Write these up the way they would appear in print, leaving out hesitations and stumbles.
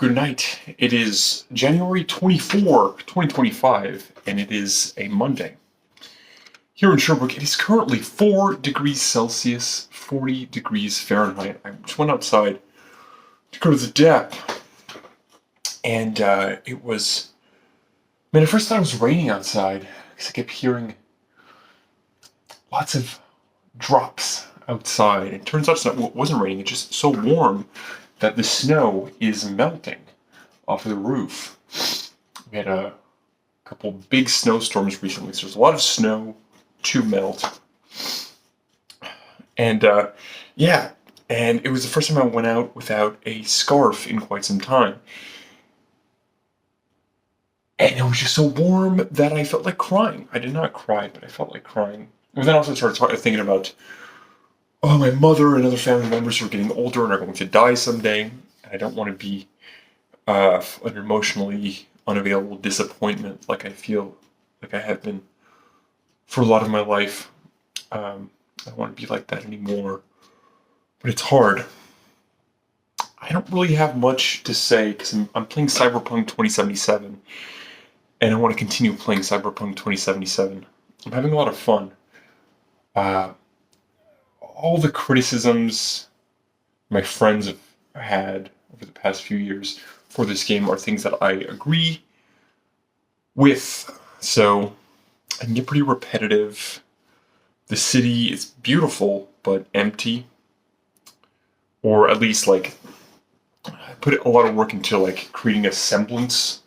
Good night. It is January 24, 2025, and it is a Monday. Here in Sherbrooke, it is currently 4 degrees Celsius, 40 degrees Fahrenheit. I just went outside to go to the dep, and it was... Man, at first I thought it was raining outside, because I kept hearing lots of drops outside. It turns out it wasn't raining, it's just so warm that the snow is melting off of the roof. We had a couple big snowstorms recently, so there's a lot of snow to melt. And yeah, and it was the first time I went out without a scarf in quite some time. And it was just so warm that I felt like crying. I did not cry, but I felt like crying. And then I also started thinking about, oh, my mother and other family members who are getting older and are going to die someday. And I don't want to be an emotionally unavailable disappointment like I feel like I have been for a lot of my life. I don't want to be like that anymore. But it's hard. I don't really have much to say because I'm playing Cyberpunk 2077. And I want to continue playing Cyberpunk 2077. I'm having a lot of fun. All the criticisms my friends have had over the past few years for this game are things that I agree with. So I can get pretty repetitive. The city is beautiful, but empty. Or at least, like, I put a lot of work into, like, creating a semblance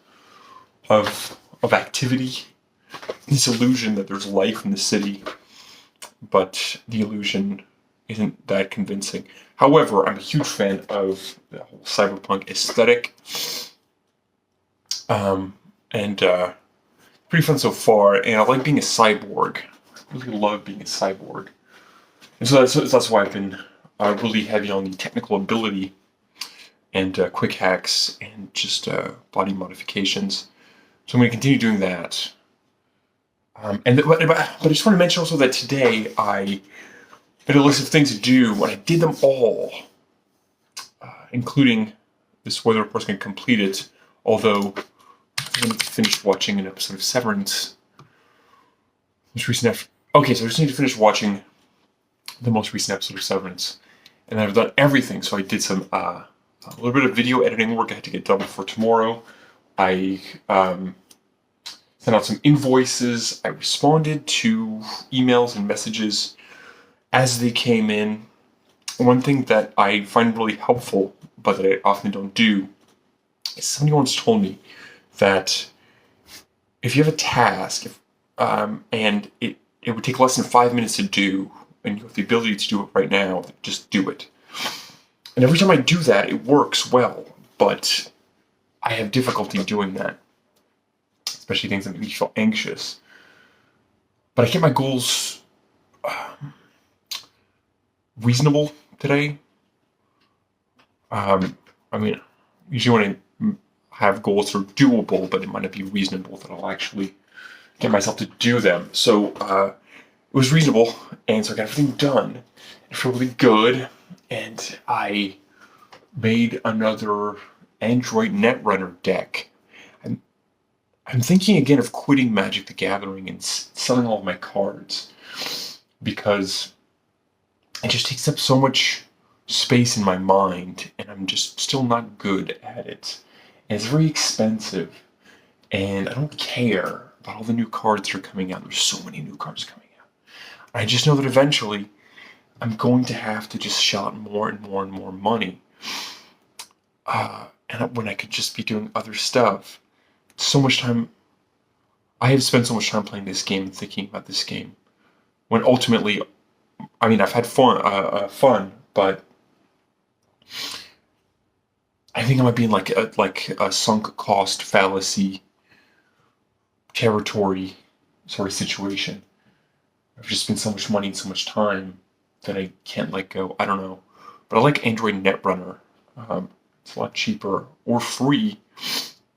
of activity. This illusion that there's life in the city, but the illusion isn't that convincing. However, I'm a huge fan of the whole cyberpunk aesthetic. And pretty fun so far, and I like being a cyborg. I really love being a cyborg. And so that's why I've been really heavy on the technical ability and quick hacks and just body modifications. So I'm going to continue doing that. But I just want to mention also that today I had a list of things to do, and I did them all, including this weather report's going to complete it, although I need to finish watching an episode of Severance. Okay, so I just need to finish watching the most recent episode of Severance. And I've done everything, so I did some a little bit of video editing work I had to get done before tomorrow. I sent out some invoices. I responded to emails and messages as they came in. One thing that I find really helpful, but that I often don't do, is somebody once told me that if you have a task, and it would take less than 5 minutes to do, and you have the ability to do it right now, just do it. And every time I do that, it works well, but I have difficulty doing that, especially things that make me feel anxious. But I kept my goals reasonable today. I mean, usually when I have goals that are doable, but it might not be reasonable that I'll actually get myself to do them. So it was reasonable, and so I got everything done. I feel really good, and I made another Android Netrunner deck. I'm thinking again of quitting Magic the Gathering and selling all of my cards, because it just takes up so much space in my mind, and I'm just still not good at it. And it's very expensive, and I don't care about all the new cards that are coming out. There's so many new cards coming out. I just know that eventually I'm going to have to just shell out more and more and more money. And when I could just be doing other stuff. So much time, I have spent so much time playing this game and thinking about this game, when ultimately, I mean, I've had fun, but I think I might be in like a sunk cost fallacy territory sort of situation. I've just spent so much money and so much time that I can't let go. I don't know, but I like Android Netrunner. It's a lot cheaper or free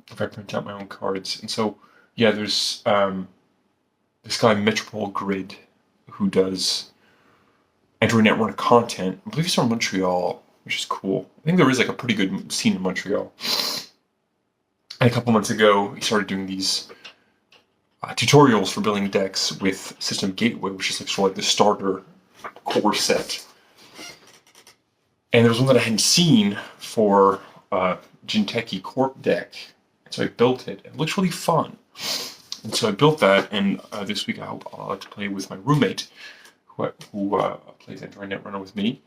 if I print out my own cards. And so, yeah, there's this guy Metropole Grid who does Android Netrunner content. I believe he's from Montreal, which is cool. I think there is like a pretty good scene in Montreal. And a couple months ago, he started doing these tutorials for building decks with System Gateway, which is like sort of like the starter core set. And there was one that I hadn't seen for Jinteki Corp deck, so I built it. It looks really fun. And so I built that, and this week I'll like to play with my roommate, who plays Android Netrunner with me.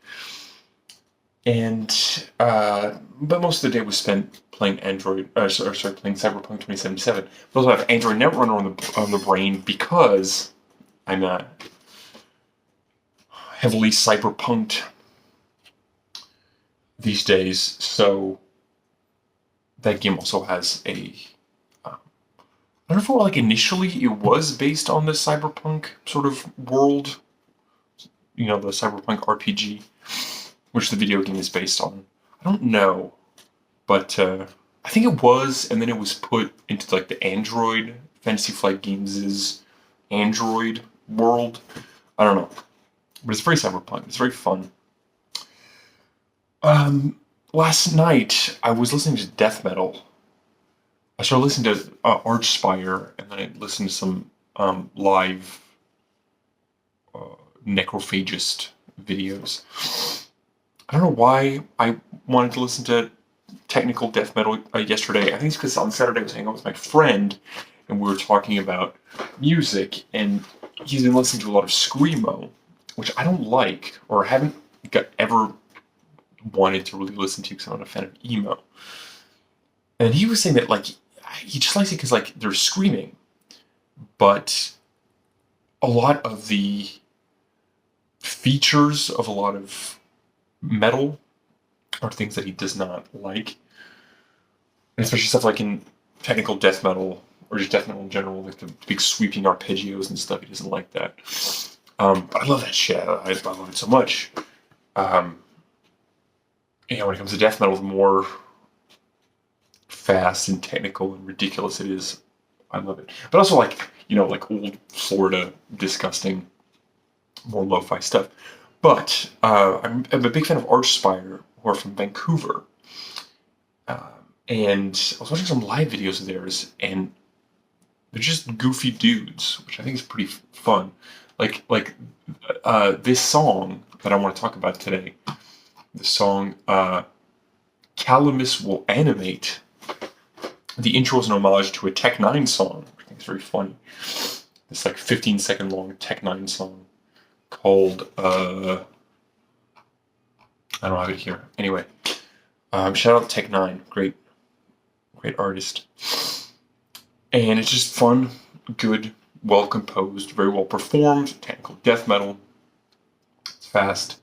And but most of the day was spent playing playing Cyberpunk 2077. But also have Android Netrunner on the brain because I'm heavily cyberpunked these days. So that game also has a I don't know if like initially it was based on the cyberpunk sort of world, the cyberpunk RPG, which the video game is based on. I don't know, but I think it was, and then it was put into like the Android Fantasy Flight Games' Android world. I don't know, but it's very cyberpunk. It's very fun. Last night I was listening to death metal. I started listening to Archspire, and then I listened to some live necrophagist videos. I don't know why I wanted to listen to technical death metal yesterday. I think it's because on Saturday I was hanging out with my friend, and we were talking about music, and he's been listening to a lot of screamo, which I don't like, or haven't ever wanted to really listen to because I'm not a fan of emo. And he was saying that like he just likes it because like they're screaming, but a lot of the features of a lot of metal are things that he does not like, and especially stuff like in technical death metal or just death metal in general, like the big sweeping arpeggios and stuff. He doesn't like that. But I love that shit. I love it so much. When it comes to death metal, the more fast and technical and ridiculous it is, I love it. But also like old Florida disgusting, more lo-fi stuff. But I'm a big fan of Archspire, who are from Vancouver, and I was watching some live videos of theirs, and they're just goofy dudes, which I think is pretty fun. Like this song that I want to talk about today, the song Calamus Will Animate. The intro is an homage to a Tech Nine song, which I think is very funny. This like 15-second long Tech Nine song called I don't have it here. Anyway, shout out Tech Nine, great artist, and it's just fun, good, well composed, very well performed, technical death metal. It's fast.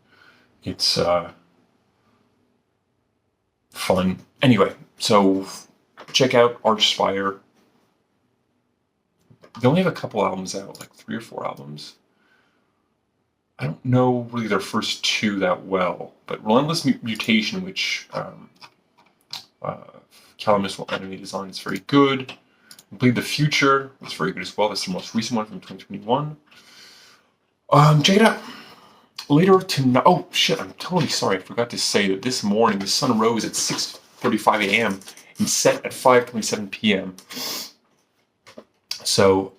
It's fun. Anyway, so check out Archspire. They only have a couple albums out, like 3 or 4 albums. I don't know really their first 2 that well, but Relentless Mutation, which Calamus Will Animate is on, is very good. Bleed the Future is very good as well. That's the most recent one from 2021. Check it out. Later tonight. Oh shit! I'm totally sorry. I forgot to say that this morning the sun rose at 6:35 a.m. and set at 5:27 p.m. So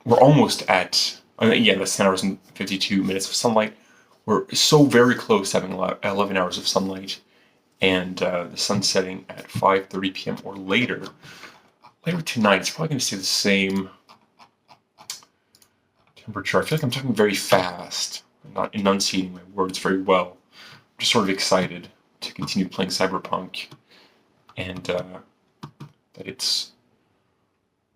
we're almost at that's 10 hours and 52 minutes of sunlight. We're so very close to having 11 hours of sunlight, and the sun setting at 5:30 p.m. or later. Later tonight, it's probably going to stay the same temperature. I feel like I'm talking very fast. I'm not enunciating my words very well. I'm just sort of excited to continue playing Cyberpunk, and that it's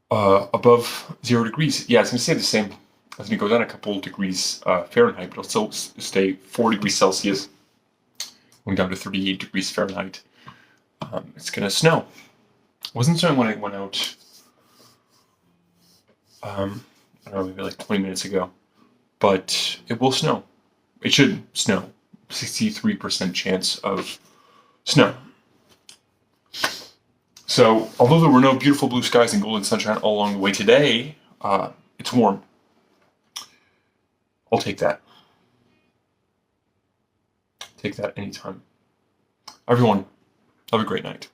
above 0 degrees. Yeah, it's going to stay the same. It's going to go down a couple degrees Fahrenheit, but it'll still stay 4 degrees Celsius, going down to 38 degrees Fahrenheit. It's going to snow. It wasn't snowing when I went out, I don't know, maybe like 20 minutes ago, but it will snow. It should snow. 63% chance of snow. So, although there were no beautiful blue skies and golden sunshine all along the way today, it's warm. I'll take that. Take that anytime. Everyone, have a great night.